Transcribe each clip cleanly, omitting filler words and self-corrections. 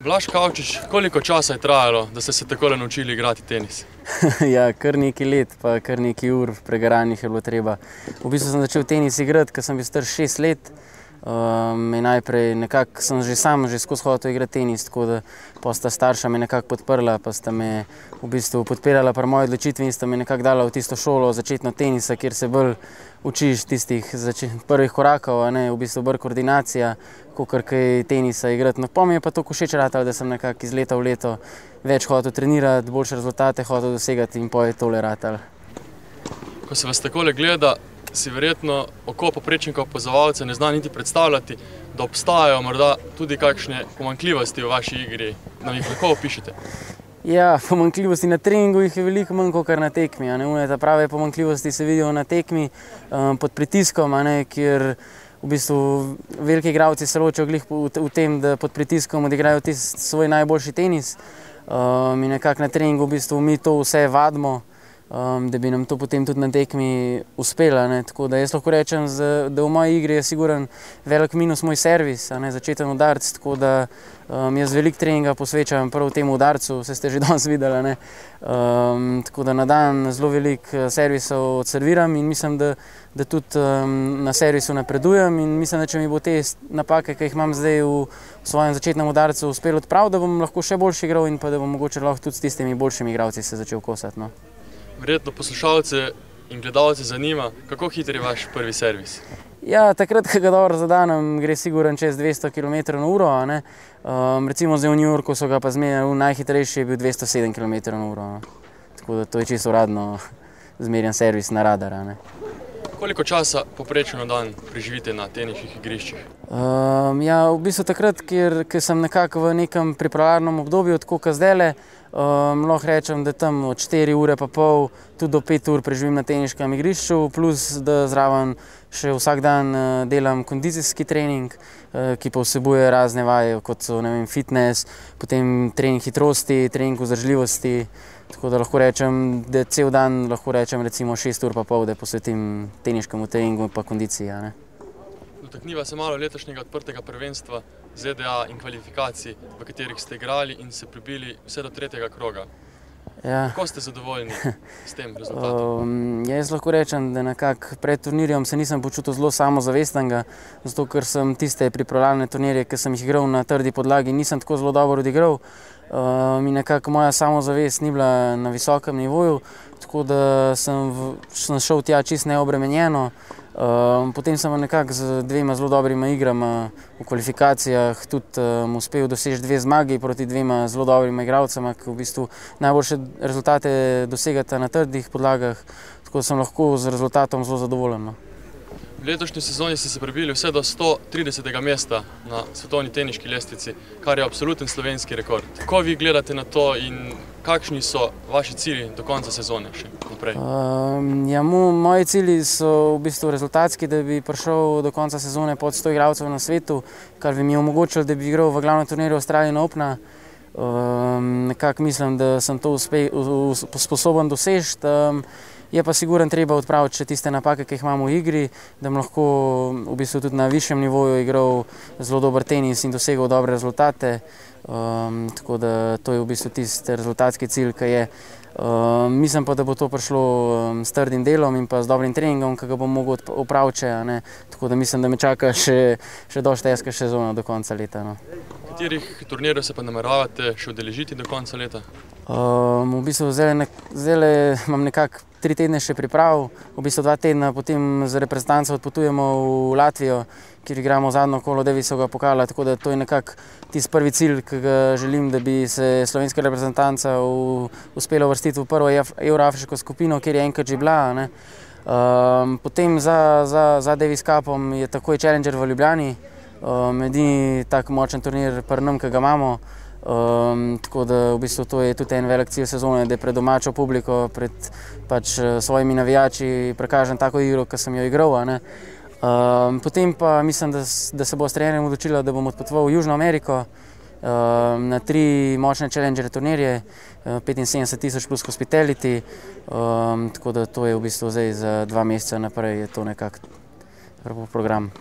Blaž Kavčič, koliko časa je trajalo, da ste se takole naučili igrati tenis? Ja, kar nekaj let, pa kar nekaj ur pregaranih je bilo treba. V bistvu sem začel tenis igrati, ko sem bil star 6 let. Najprej nekako sem že sam skozi hotel igrati tenis, tako da pa sta starša me nekako podprla, pa sta me v bistvu podpirala pri moji odločitvi in sta me nekako dala v tisto šolo začetno tenisa, kjer se bolj učiš tistih prvih korakov, v bistvu bolj koordinacija, kakor kaj tenisa igrati. No, pa mi je pa to všeč ratalo, da sem nekako iz leta v leto več hotel trenirati, boljše rezultate hotel dosegati in pa je tole ratalo. Ko se vas takole gleda, si verjetno oko povprečnega opazovalca ne zna niti predstavljati, da obstajajo morda tudi kakšne pomanjkljivosti v vaši igri, da mi jih lahko opišete. Ja, pomanjkljivosti na treningu jih je veliko manj kot na tekmi. Ta prave pomanjkljivosti se vidijo na tekmi pod pritiskom, kjer v bistvu veliki igralci se ločijo glih v tem, da pod pritiskom odigrajo svoj najboljši tenis. In nekako na treningu v bistvu mi to vse vadimo, da bi nam to potem tudi na tekmi uspelo. Tako da jaz lahko rečem, da v moji igri je siguren velik minus moj servis, začeten udarc, tako da jaz veliko treninga posvečam prav temu udarcu, vse ste že danes videli. Tako da na dan zelo veliko servisov odserviram in mislim, da tudi na servisu napredujem in mislim, da če mi bo te napake, ki jih imam zdaj v svojem začetnem udarcu, uspelo odpraviti, da bom lahko še boljši igral in pa da bom mogoče lahko tudi s tistimi boljšimi igralci se začel kosati. Verjetno poslušalce in gledalce zanima, kako hiter je vaš prvi servis? Ja, takrat, ko ga dobro zadanem, gre siguren čez 200 km/h. Recimo zdaj v New Yorku so ga pa zmerjali, najhitrejši je bil 207 km/h. Tako da to je čisto uradno zmerjan servis na radar. Koliko časa povprečno na dan preživite na teniških igriščih? Ja, v bistvu takrat, ker sem nekako v nekem pripravljalnem obdobju, tako kot zdajle, lahko rečem, da tam od 4 ure pa pol tudi do 5 ur preživim na teniškem igrišču, plus da zraven še vsak dan delam kondicijski trening, ki pa vsebuje razne vaje, kot so fitness, potem trening hitrosti, trening vzdržljivosti. Tako da lahko rečem, da cel dan lahko rečem recimo 6 ur pa pol, da posvetim teniškemu treningu in pa kondiciji. Dotakniva se malo letošnjega odprtega prvenstva ZDA in kvalifikacij, v katerih ste igrali in se prebili vse do 3. kroga. Kako ste zadovoljni s tem rezultatom? Jaz lahko rečem, da nekako pred turnirjem se nisem počutil zelo samozavestnega, zato ker sem tiste pripravljalne turnirje, ki sem jih igral na trdi podlagi, nisem tako zelo dobro odigral. In nekako moja samozavest ni bila na visokem nivoju, tako da sem šel tja čisto neobremenjeno. Potem sem nekako z dvema zelo dobrima igrama v kvalifikacijah tudi uspel doseči 2 zmagi proti 2 zelo dobrima igralcema, ki v bistvu najboljše rezultate dosegata na trdih podlagah, tako da sem lahko z rezultatom zelo zadovoljen. V letošnji sezoni ste se prebili vse do 130. mesta na svetovni teniški lestvici, kar je absoluten slovenski rekord. Kako vi gledate na to in kakšni so vaši cilji do konca sezone še naprej? Moji cilji so v bistvu rezultatski, da bi prišel do konca sezone pod 100 igralcev na svetu, kar bi mi omogočilo, da bi igral v glavnem turnirju Australian Opena. Nekako mislim, da sem to sposoben doseči. Je pa siguren treba odpraviti še tiste napake, ki jih imamo v igri, da bom lahko v bistvu tudi na višjem nivoju igral zelo dober tenis in dosegal dobre rezultate. Tako da to je v bistvu tisti rezultatski cilj, ki je. Mislim pa, da bo to prišlo s trdim delom in pa z dobrim treningom, ki ga bom mogel opraviti še. Tako da mislim, da me čaka še dosti težka sezona do konca leta. Katerih turnirjev se pa nameravate še udeležiti do konca leta? V bistvu zdaj imam nekako 3 tedne še priprav, v bistvu 2 tedna potem z reprezentanco odpotujemo v Latvijo, kjer igramo zadnjo kolo Davisovega pokala, tako da to je nekako tisti prvi cilj, ki ga želim, da bi se slovenska reprezentanca uspela uvrstiti v prvo evroafriško skupino, kjer je enkrat že bila. Potem za Davis Cupom je takoj Challenger v Ljubljani, edini tak močen turnir pri nam, ki ga imamo. Tako da v bistvu to je tudi en velik cilj sezone, da pred domačo publiko, pred svojimi navijači prikažem tako igro, ki sem jo igral. Potem pa mislim, da se bo s trenerjem odločila, da bom odpotoval v Južno Ameriko na 3 močne Challenger turnirje, 75.000 plus hospitality, tako da to je v bistvu zdaj za 2 meseca naprej, je to nekako program.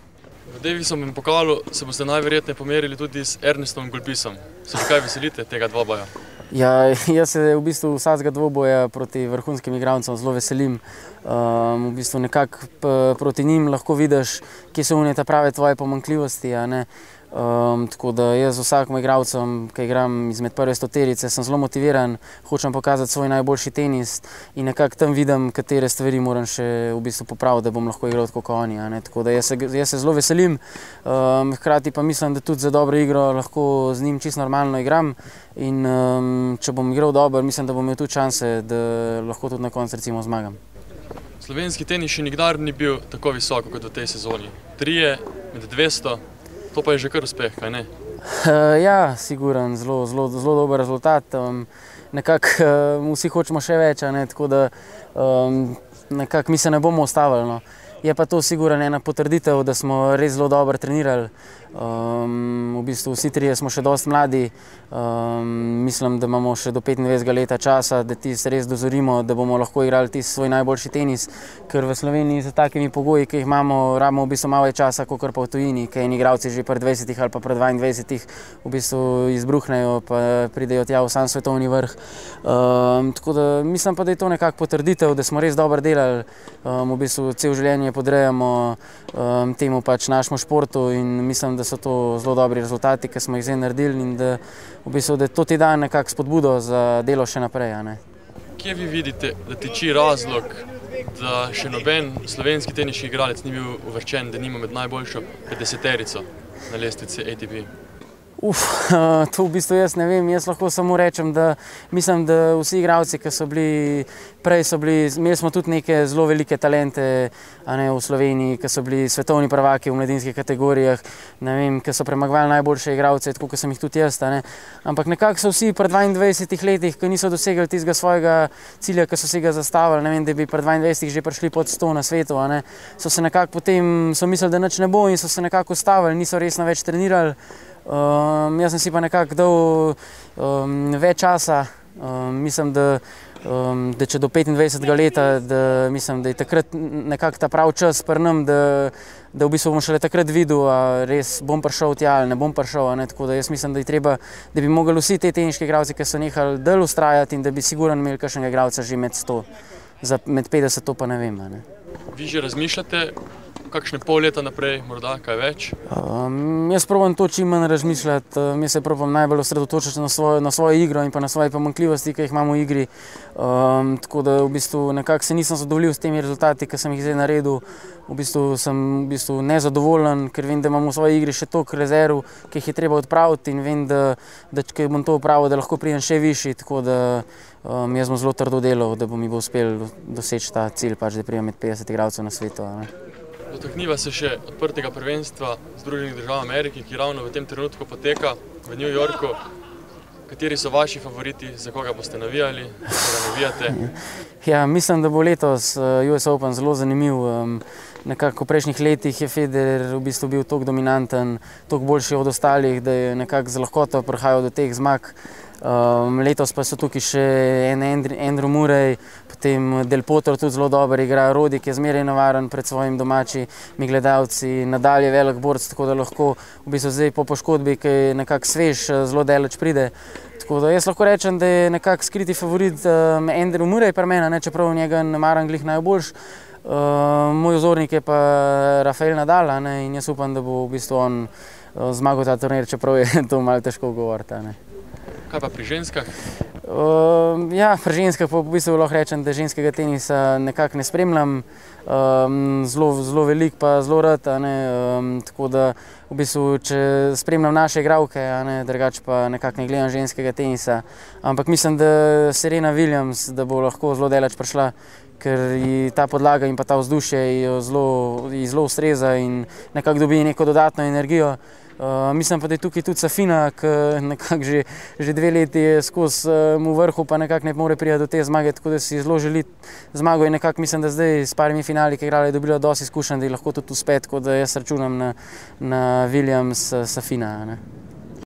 V Davisovem pokalu se boste najverjetneje pomerili tudi s Ernestom Gulbisom. Se kaj veselite tega dvoboja? Ja, jaz se v bistvu vsakega dvoboja proti vrhunskim igralcem zelo veselim. V bistvu nekako proti njim lahko vidiš, kje so ta prave tvoje pomanjkljivosti, a ne. Tako da jaz z vsakim igralcem, ki igram izmed prve stoterice, sem zelo motiviran, hočem pokazati svoj najboljši tenis in nekako tam vidim, katere stvari moram še v bistvu popraviti, da bom lahko igral tako kot oni, a ne. Tako da jaz se zelo veselim, hkrati pa mislim, da tudi za dobro igro lahko z njim čisto normalno igram in če bom igral dobro, mislim, da bom imel tudi šanse, da lahko tudi na koncu recimo zmagam. Slovenski tenis še nikdar ni bil tako visoko kot v tej sezoni. 3 med 200. To pa je že kar uspeh, kaj ne? Ja, siguren, zelo dober rezultat. Nekako vsi hočemo še več, a ne, tako da nekako mi se ne bomo ustavili, no. Je pa to siguren ena potrditev, da smo res zelo dobro trenirali. V bistvu vsi trije smo še dosti mladi. Mislim, da imamo še do 25 leta časa, da tisto res dozorimo, da bomo lahko igrali tisti svoj najboljši tenis, ker v Sloveniji z takimi pogoji, ki jih imamo, rabimo v bistvu malo več časa, kakor pa v tujini, ker eni igralci že pri 20 ali pa pri 22 v bistvu izbruhnejo pa pridejo tja v sam svetovni vrh. Tako da mislim pa, da je to nekako potrditev, da smo res dobro delali, v bistvu cel življenje podrejamo temu pač našemu športu in mislim, da so to zelo dobri rezultati, ki smo jih zdaj naredili in da v bistvu, da to ti da nekako spodbudo za delo še naprej, a ne. Kje vi vidite, da tiči razlog, da še noben slovenski teniški igralec ni bil uvrščen, da nima med najboljšo 50-terico na lestvici ATP? To v bistvu jaz ne vem, jaz lahko samo rečem, da mislim, da vsi igralci, ki so bili prej, imeli smo tudi neke zelo velike talente, a ne, v Sloveniji, ki so bili svetovni prvaki v mladinskih kategorijah, ne vem, ki so premagovali najboljše igralce, tako kot sem jih tudi jaz, a ne. Ampak nekako so vsi pri 22 letih, ki niso dosegli tistega svojega cilja, ki so si ga zastavili, ne vem, da bi pri 22 že prišli pod 100 na svetu, a ne, so se nekako potem, so mislili, da nič ne bo in so se nekako ustavili, niso resno več trenirali. Jaz sem si pa nekako dal več časa, mislim, da če do 25 leta, da mislim, da je takrat nekako ta prav čas pri nam, da v bistvu bom šele takrat videl, a res bom prišel tja ali ne bom prišel, a ne, tako da jaz mislim, da je treba, da bi mogli vsi te teniški igralci, ki so nehali dlje vztrajati in da bi sigurno imeli kakšnega igralca že med 100, med 50 to pa ne vem, a ne. Vi že razmišljate kakšne pol leta naprej, morda kaj več? Jaz probam to čim manj razmišljati, jaz se probam najbolj osredotočiti na svojo igro in pa na svoje pomanjkljivosti, ki jih imam v igri. Tako da v bistvu nekako se nisem zadovoljil s temi rezultati, ki sem jih zdaj naredil. V bistvu sem nezadovoljen, ker vem, da imam v svoji igri še toliko rezerv, ki jih je treba odpraviti in vem, da če bom to opravil, da lahko pridem še višji, tako da jaz bom zelo trdo delal, da mi bo uspel doseči ta cilj, pač, da pridem med 50 igralcev na svetu. Dotakniva se še odprtega prvenstva Združenih držav Amerike, ki ravno v tem trenutku poteka v New Yorku. Kateri so vaši favoriti, za koga boste navijali, za koga navijate? Ja, mislim, da bo letos US Open zelo zanimiv. Nekako v prejšnjih letih je Federer v bistvu bil toliko dominanten, toliko boljši od ostalih, da je nekako z lahkoto prihajal do teh zmag. Letos pa so tukaj še Andrew Murray, potem Del Potro tudi zelo dober igra, Roddick je zmeraj navaren pred svojimi domačimi gledalci, Nadal je velik borec, tako da lahko v bistvu zdaj po poškodbi, ki je nekako svež, zelo daleč pride. Tako da jaz lahko rečem, da je nekako skriti favorit Andrew Murray pri meni, čeprav njega ne maram glih najboljš. Moj vzornik je pa Rafael Nadal, in jaz upam, da bo v bistvu on zmagal ta turnir, čeprav je to malo težko govoriti. Kaj pa pri ženskah? Ja, pri ženskah pa v bistvu lahko rečem, da ženskega tenisa nekako ne spremljam. Zelo velik pa zelo rad, tako da v bistvu, če spremljam naše igralke, drugače pa nekako ne gledam ženskega tenisa. Ampak mislim, da Serena Williams, da bo lahko zelo daleč prišla, ker ji ta podlaga in pa ta vzdušje ji zelo ustreza in nekako dobi neko dodatno energijo. Mislim pa, da je tukaj tudi Safina, ki nekako že 2 leti je skozi v vrhu, pa nekako ne more priti do te zmage, tako da si zelo želi zmago in nekako mislim, da zdaj s parimi finali, ki igrala, je dobila dosti izkušenj, da je lahko tudi uspet, tako da jaz računam na Williams Safina.